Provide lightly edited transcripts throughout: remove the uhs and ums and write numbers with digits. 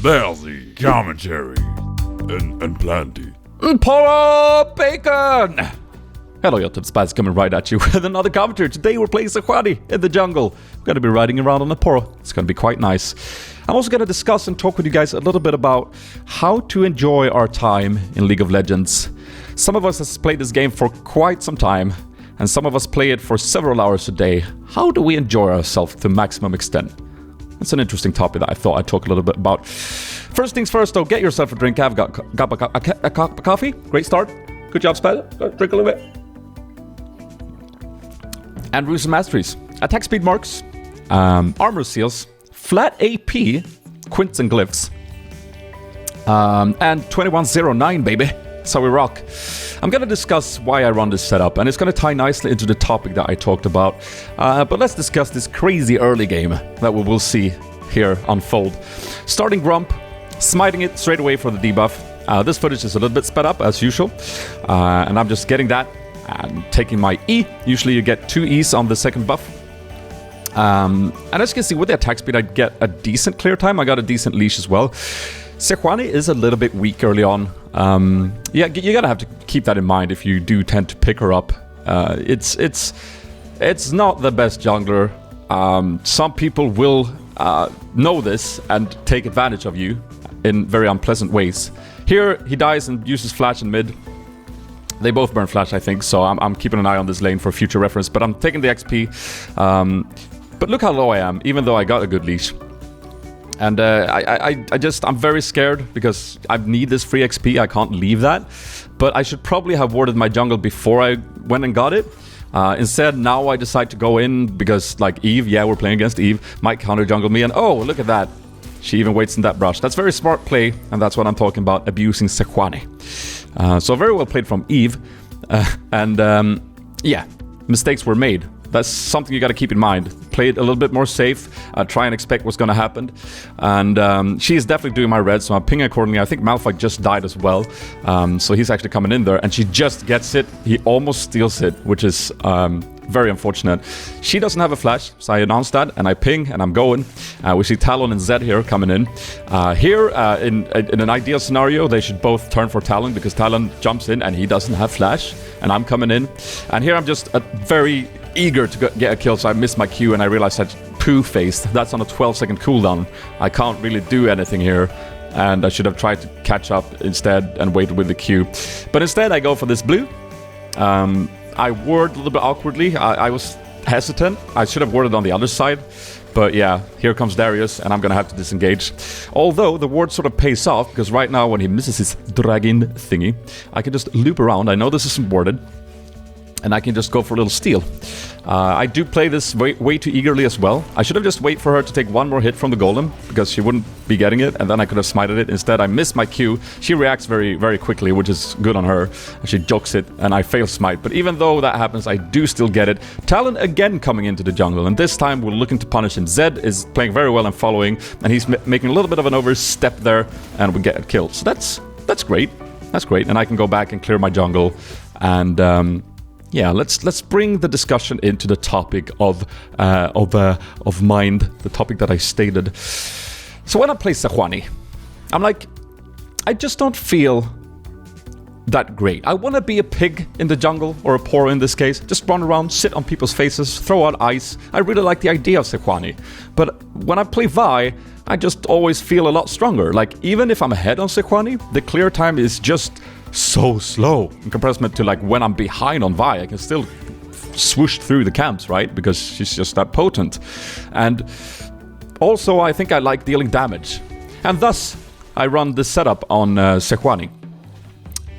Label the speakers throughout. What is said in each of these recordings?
Speaker 1: Sp4zie, commentary, and plenty.
Speaker 2: Polo Bacon! Hello, YouTube. Sp4zie coming right at you with another commentary. Today we're playing Sp4zie in the jungle. We're going to be riding around on a Poro. It's going to be quite nice. I'm also going to discuss and talk with you guys a little bit about how to enjoy our time in League of Legends. Some of us has played this game for quite some time, and some of us play it for several hours a day. How do we enjoy ourselves to maximum extent? That's an interesting topic that I thought I'd talk a little bit about. First things first, though, get yourself a drink. I've got a cup of coffee. Great start. Good job, Sp4zie. Drink a little bit. And Ruse and Masteries. Attack speed marks. Armor seals. Flat AP. Quints and glyphs. And 2109, baby. That's how we rock. I'm going to discuss why I run this setup, and it's going to tie nicely into the topic that I talked about. But let's discuss this crazy early game that we will see here unfold. Starting Grump, smiting it straight away for the debuff. This footage is a little bit sped up as usual, and I'm just getting that and taking my E. Usually you get 2 E's on the second buff. And as you can see, with the attack speed I get a decent clear time. I got a decent leash as well. Sp4zie is a little bit weak early on. Yeah, you gotta have to keep that in mind if you do tend to pick her up. It's not the best jungler. Some people will know this and take advantage of you in very unpleasant ways. Here, he dies and uses flash in mid. They both burn flash, I think, so I'm keeping an eye on this lane for future reference. But I'm taking the XP. But look how low I am, even though I got a good leash. And I'm very scared because I need this free XP. I can't leave that. But I should probably have warded my jungle before I went and got it. Instead, now I decide to go in because, like, Eve, yeah, we're playing against Eve, might counter jungle me. And oh, look at that. She even waits in that brush. That's very smart play, and that's what I'm talking about, abusing Sp4zie. So very well played from Eve. Yeah, mistakes were made. That's something you got to keep in mind. Play it a little bit more safe. Try and expect what's going to happen. And she is definitely doing my red, so I'm pinging accordingly. I think Malphite just died as well. So he's actually coming in there, and she just gets it. He almost steals it, which is very unfortunate. She doesn't have a flash, so I announce that, and I ping, and I'm going. We see Talon and Zed here coming in. Here, in an ideal scenario, they should both turn for Talon, because Talon jumps in, and he doesn't have flash, and I'm coming in. And here I'm just very eager to get a kill, so I missed my Q, and I realized that poo-faced. That's on a 12-second cooldown. I can't really do anything here, and I should have tried to catch up instead and waited with the Q. But instead, I go for this blue. I ward a little bit awkwardly. I was hesitant. I should have warded on the other side. But yeah, here comes Darius, and I'm gonna have to disengage. Although, the ward sort of pays off, because right now, when he misses his dragon thingy, I can just loop around. I know this isn't warded. And I can just go for a little steal. I do play this way too eagerly as well. I should have just waited for her to take one more hit from the golem, because she wouldn't be getting it, and then I could have smited it. Instead, I missed my Q. She reacts very, very quickly, which is good on her. She jokes it, and I fail smite. But even though that happens, I do still get it. Talon again coming into the jungle, and this time we're looking to punish him. Zed is playing very well and following, and he's making a little bit of an overstep there, and we get a kill. So that's great. That's great, and I can go back and clear my jungle, and yeah, let's bring the discussion into the topic of mind, the topic that I stated. So when I play Sp4zie, I'm like, I just don't feel that great. I want to be a pig in the jungle, or a Poro in this case. Just run around, sit on people's faces, throw out ice. I really like the idea of Sp4zie. But when I play Vi, I just always feel a lot stronger. Like, even if I'm ahead on Sp4zie, the clear time is just so slow in comparison to, like, when I'm behind on Vi. I can still swoosh through the camps, right? Because she's just that potent. And also, I think I like dealing damage. And thus, I run this setup on Sp4zie.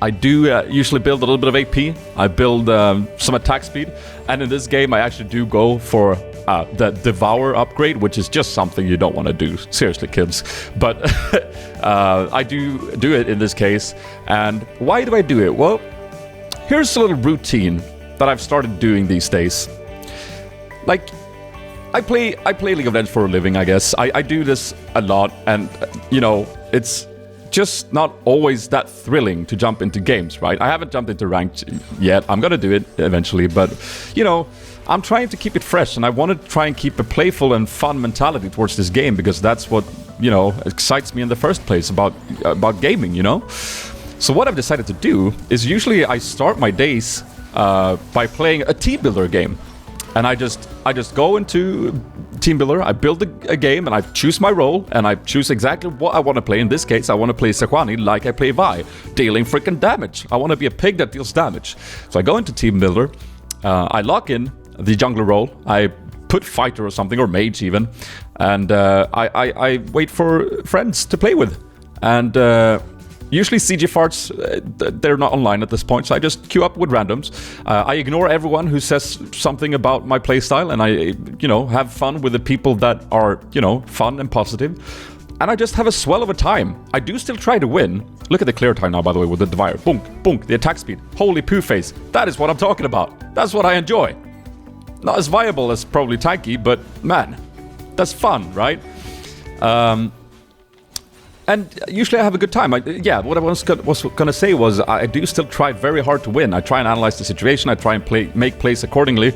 Speaker 2: I do usually build a little bit of AP. I build some attack speed. And in this game, I actually do go for the Devour upgrade, which is just something you don't want to do. Seriously, kids. But I do it in this case. And why do I do it? Well, here's a little routine that I've started doing these days. Like, I play League of Legends for a living, I guess. I do this a lot, and, you know, it's just not always that thrilling to jump into games, right? I haven't jumped into ranked yet. I'm gonna do it eventually, but, you know, I'm trying to keep it fresh, and I want to try and keep a playful and fun mentality towards this game, because that's what excites me in the first place about gaming, you know? So what I've decided to do is usually I start my days by playing a team builder game. And I just go into Team Builder, I build a game, and I choose my role, and I choose exactly what I want to play. In this case, I want to play Sp4zie like I play Vi, dealing freaking damage. I want to be a pig that deals damage. So I go into Team Builder, I lock in the jungler role, I put fighter or something, or mage even, and I wait for friends to play with. And usually CG farts, they're not online at this point, so I just queue up with randoms. I ignore everyone who says something about my playstyle, and I, have fun with the people that are, fun and positive. And I just have a swell of a time. I do still try to win. Look at the clear time now, by the way, with the Divire. Boom, boom, the attack speed. Holy poo face. That is what I'm talking about. That's what I enjoy. Not as viable as probably tanky, but man, that's fun, right? And usually I have a good time. What I was going to say was I do still try very hard to win. I try and analyze the situation. I try and make plays accordingly.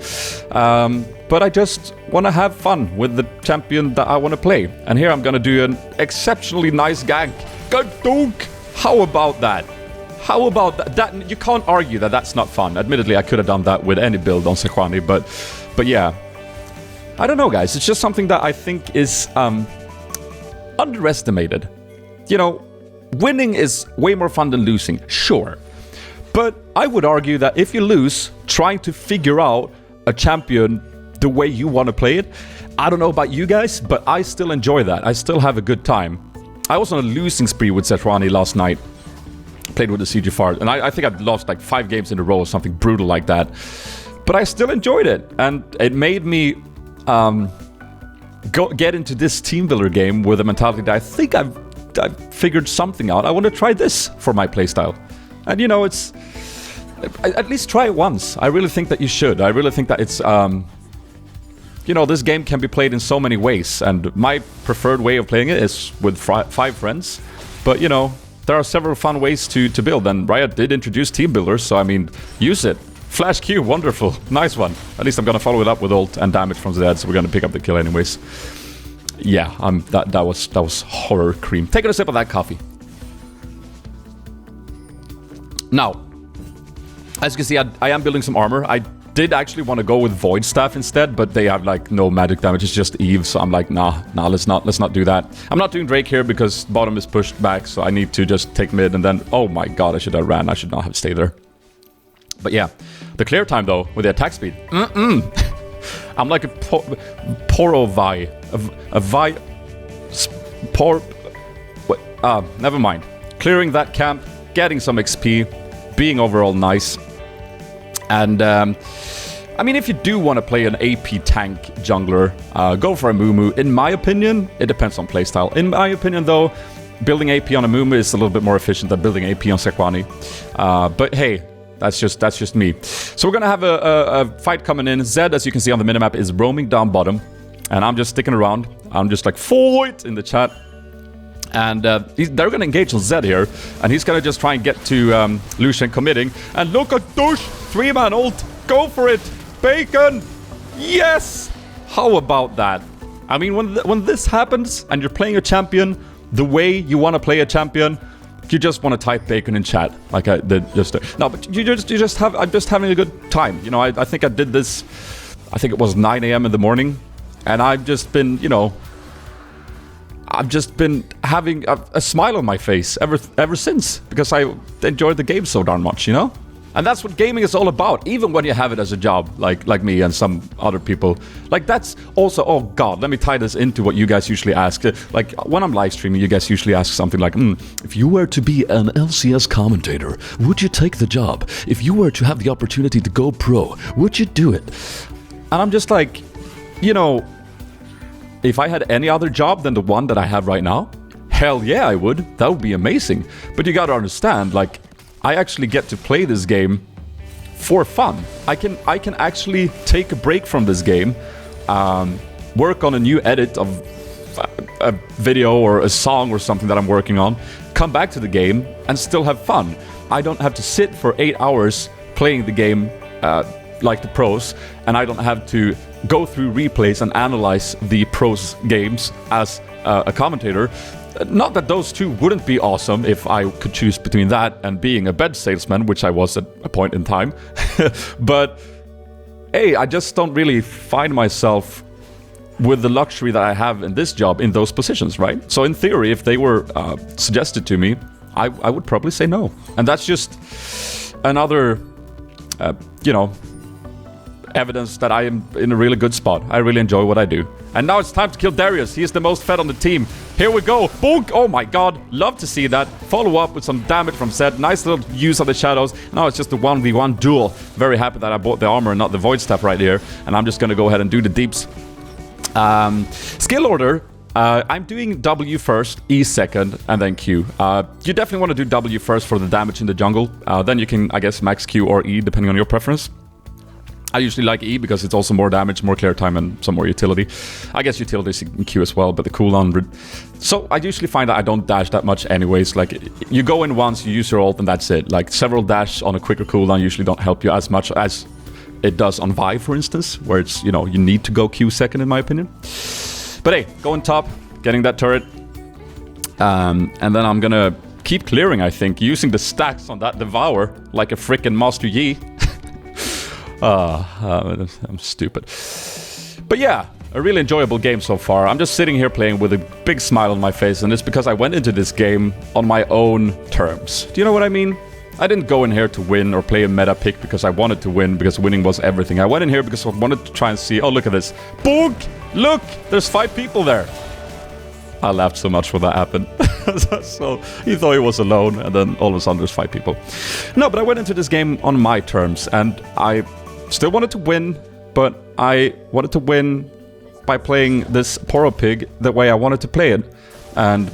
Speaker 2: But I just want to have fun with the champion that I want to play. And here I'm going to do an exceptionally nice gank. Good dunk! How about that? How about that? You can't argue that that's not fun. Admittedly, I could have done that with any build on Sp4zie, but yeah. I don't know, guys. It's just something that I think is underestimated. Winning is way more fun than losing, sure. But I would argue that if you lose, trying to figure out a champion the way you want to play it, I don't know about you guys, but I still enjoy that. I still have a good time. I was on a losing spree with Sp4zie last night. Played with the CG fart, and I think I've lost like 5 games in a row or something brutal like that. But I still enjoyed it, and it made me get into this team builder game with a mentality that I think I've figured something out. I want to try this for my playstyle. And it's... at least try it once. I really think that you should. I really think that it's... this game can be played in so many ways. And my preferred way of playing it is with 5 friends. But, there are several fun ways to build. And Riot did introduce team builders, so I mean, use it. Flash Q, wonderful. Nice one. At least I'm going to follow it up with ult and damage from Zed, so we're going to pick up the kill anyways. Yeah, that was horror cream. Taking a sip of that coffee. Now, as you can see, I am building some armor. I did actually want to go with Void Staff instead, but they have like no magic damage. It's just Eve, so I'm like, nah, let's not do that. I'm not doing Drake here because bottom is pushed back, so I need to just take mid and then, oh my god, I should have ran. I should not have stayed there. But yeah, the clear time though, with the attack speed. I'm like a Poro Vi. A Vi... never mind. Clearing that camp, getting some XP, being overall nice. And, I mean, if you do want to play an AP tank jungler, go for a Mumu. In my opinion, it depends on playstyle. In my opinion, though, building AP on a Mumu is a little bit more efficient than building AP on Sp4zie. But hey, that's just me. So we're gonna have a fight coming in. Zed, as you can see on the minimap, is roaming down bottom. And I'm just sticking around. I'm just like, fight in the chat. And they're gonna engage on Zed here. And he's gonna just try and get to Lucian committing. And look at Dush! 3-man ult! Go for it! Bacon! Yes! How about that? I mean, when this happens and you're playing a champion the way you want to play a champion, you just want to type bacon in chat, like I did just... No, but I'm just having a good time. I think I did this, I think it was 9 AM in the morning, and I've just been, I've just been having a smile on my face ever since, because I enjoyed the game so darn much, And that's what gaming is all about, even when you have it as a job, like me and some other people. Like, that's also... Oh, God, let me tie this into what you guys usually ask. Like, when I'm live streaming, you guys usually ask something like, if you were to be an LCS commentator, would you take the job? If you were to have the opportunity to go pro, would you do it? And I'm just like, if I had any other job than the one that I have right now, hell yeah, I would. That would be amazing. But you gotta understand, like... I actually get to play this game for fun. I can actually take a break from this game, work on a new edit of a video or a song or something that I'm working on, come back to the game and still have fun. I don't have to sit for 8 hours playing the game like the pros, and I don't have to go through replays and analyze the pros games as a commentator. Not that those two wouldn't be awesome if I could choose between that and being a bed salesman, which I was at a point in time. But, hey, I just don't really find myself with the luxury that I have in this job in those positions, right? So in theory, if they were suggested to me, I would probably say no. And that's just another, evidence that I am in a really good spot. I really enjoy what I do. And now it's time to kill Darius. He is the most fed on the team. Here we go. Bonk! Oh my god. Love to see that. Follow up with some damage from Zed. Nice little use of the shadows. Now it's just a 1v1 duel. Very happy that I bought the armor and not the void staff right here. And I'm just gonna go ahead and do the deeps. Skill order. I'm doing W first, E second, and then Q. You definitely want to do W first for the damage in the jungle. Then you can, I guess, max Q or E depending on your preference. I usually like E because it's also more damage, more clear time, and some more utility. I guess utilities in Q as well, but the cooldown... So I usually find that I don't dash that much anyways. Like, you go in once, you use your ult, and that's it. Like, several dash on a quicker cooldown usually don't help you as much as it does on Vi, for instance, where it's, you need to go Q second, in my opinion. But hey, going top, getting that turret. And then I'm gonna keep clearing, I think, using the stacks on that Devour like a frickin' Master Yi. I'm stupid. But yeah, a really enjoyable game so far. I'm just sitting here playing with a big smile on my face, and it's because I went into this game on my own terms. Do you know what I mean? I didn't go in here to win or play a meta pick because I wanted to win, because winning was everything. I went in here because I wanted to try and see... Oh, look at this. Boog! Look! There's 5 people there. I laughed so much when that happened. So he thought he was alone, and then all of a sudden there's 5 people. No, but I went into this game on my terms, and I still wanted to win, but I wanted to win by playing this Poro Pig the way I wanted to play it. And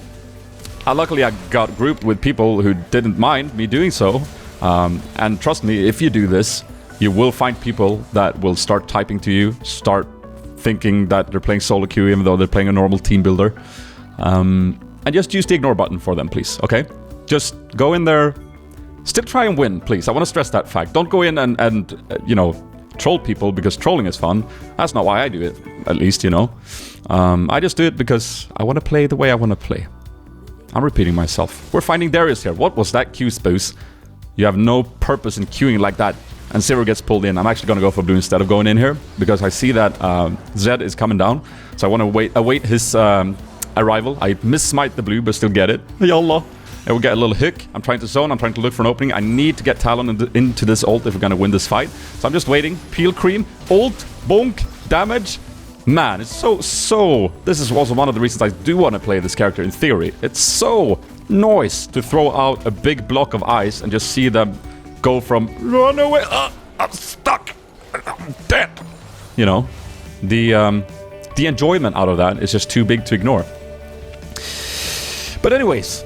Speaker 2: luckily I got grouped with people who didn't mind me doing so. And trust me, if you do this, you will find people that will start typing to you, start thinking that they're playing solo queue even though they're playing a normal team builder. And just use the ignore button for them, please, okay? Just go in there, still try and win, please. I want to stress that fact. Don't go in and troll people because trolling is fun. That's not why I do it, at least, I just do it because I want to play the way I want to play. I'm repeating myself. We're finding Darius here. What was that Q Spoos? You have no purpose in queuing like that. And Zero gets pulled in. I'm actually going to go for blue instead of going in here, because I see that Zed is coming down. So I want to await his arrival. I miss-smite the blue, but still get it. Yallah. And we'll get a little hook. I'm trying to zone. I'm trying to look for an opening. I need to get Talon into this ult if we're going to win this fight. So I'm just waiting. Peel cream. Ult. Bonk. Damage. Man, it's so... This is also one of the reasons I do want to play this character in theory. It's so nice to throw out a big block of ice and just see them go from run away. I'm stuck. I'm dead. The enjoyment out of that is just too big to ignore. But anyways,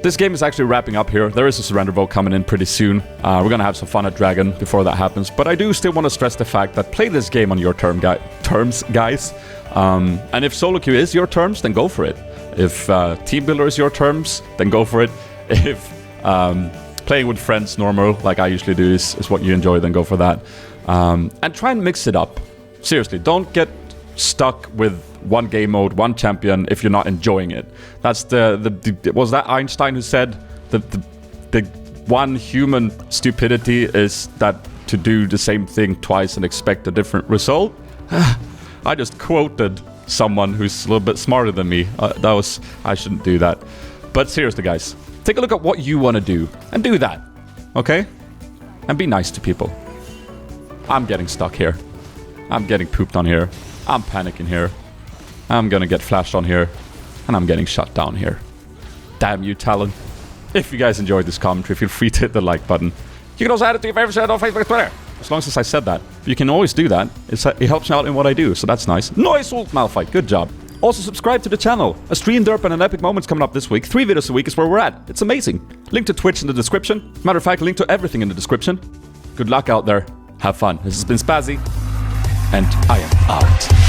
Speaker 2: this game is actually wrapping up here. There is a surrender vote coming in pretty soon. We're gonna have some fun at Dragon before that happens. But I do still want to stress the fact that play this game on your terms, guys. And if solo queue is your terms, then go for it. If team builder is your terms, then go for it. If playing with friends normal, like I usually do, is what you enjoy, then go for that. And try and mix it up. Seriously, don't get stuck with one game mode, one champion if you're not enjoying it. That's was that Einstein who said the one human stupidity is that to do the same thing twice and expect a different result? I just quoted someone who's a little bit smarter than me. I shouldn't do that. But seriously, guys, take a look at what you want to do and do that, okay? And be nice to people. I'm getting stuck here. I'm getting pooped on here. I'm panicking here. I'm gonna get flashed on here. And I'm getting shut down here. Damn you, Talon. If you guys enjoyed this commentary, feel free to hit the like button. You can also add it to your favorite channel on Facebook, Twitter. As long as I said that. You can always do that. It helps me out in what I do, so that's nice. Nice ult, Malphite. Good job. Also, subscribe to the channel. A stream derp and an epic moment's coming up this week. 3 videos a week is where we're at. It's amazing. Link to Twitch in the description. Matter of fact, link to everything in the description. Good luck out there. Have fun. This has been Sp4zie, and I am out.